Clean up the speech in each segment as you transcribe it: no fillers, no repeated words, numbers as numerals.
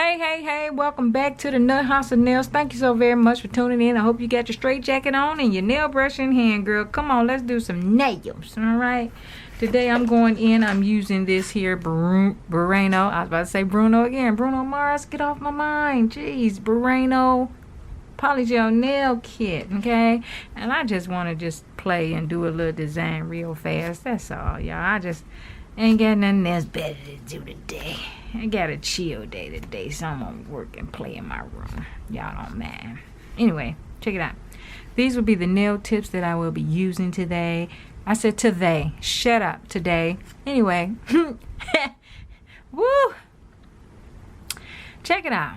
Hey, welcome back to the Nut House of Nails. Thank you so very much for tuning in. I hope you got your straight jacket on and your nail brush in hand, girl. Come on, let's do some nails, all right? Today I'm going in, I'm using this here Bruno. I was about to say Bruno again. Bruno Mars, get off my mind. Jeez, Bruno POLYGEL Nail Kit, okay? And I just want to just play and do a little design real fast. That's all, y'all. I just ain't got nothing else better to do today. I got a chill day today, so I'm gonna work and play in my room. Y'all don't mind. Anyway, check it out. These will be the nail tips that I will be using today. I said today. Shut up, today. Anyway. Woo! Check it out.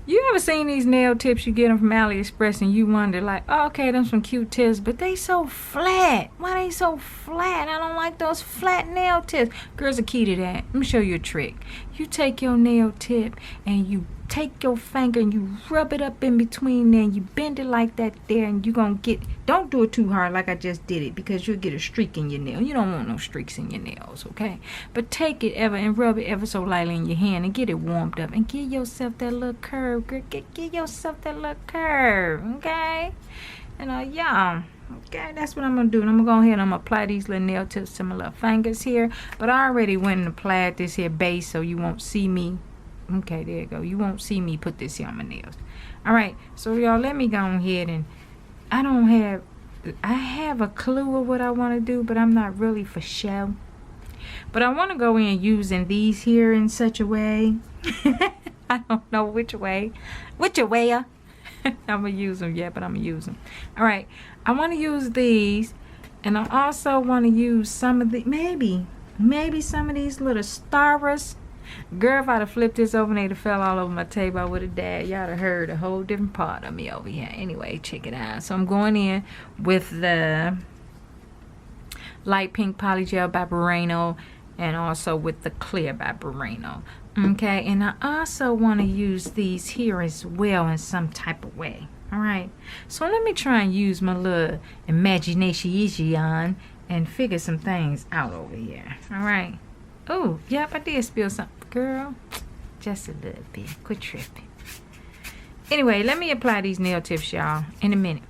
You ever seen these nail tips you get them from AliExpress and you wonder like, oh, okay, them some cute tips, but they so flat. Why they so flat? I don't like those flat nail tips. Girls, a key to that. Let me show you a trick. You take your nail tip and you take your finger and you rub it up in between there and you bend it like that there, and you gonna get, don't do it too hard like I just did it, because you'll get a streak in your nail. You don't want no streaks in your nails, okay? But take it ever and rub it ever so lightly in your hand and get it warmed up and give yourself that little curve, girl. Give yourself that little curve, okay? And yeah, okay, that's what I'm gonna do. And I'm gonna go ahead and I'm gonna apply these little nail tips to my little fingers here. But I already went and applied this here base, so you won't see me. Okay, there you go. You won't see me put this here on my nails. Alright, so y'all, let me go ahead and I have a clue of what I want to do, but I'm not really for show. But I want to go in using these here in such a way. I don't know which way. Which way? I'm going to use them yet, but I'm going to use them. Alright, I want to use these. And I also want to use some of the, maybe some of these little stars. Girl, if I'd have flipped this over and they'd have fell all over my table, I would have died. Y'all have heard a whole different part of me over here. Anyway, check it out. So I'm going in with the light pink polygel by Bruno, and also with the clear by Bruno. Okay, and I also want to use these here as well in some type of way. Alright, so let me try and use my little imagination and figure some things out over here. Alright. Oh, yep, I did spill something. Girl, just a little bit. Quit tripping. Anyway, let me apply these nail tips, y'all, in a minute.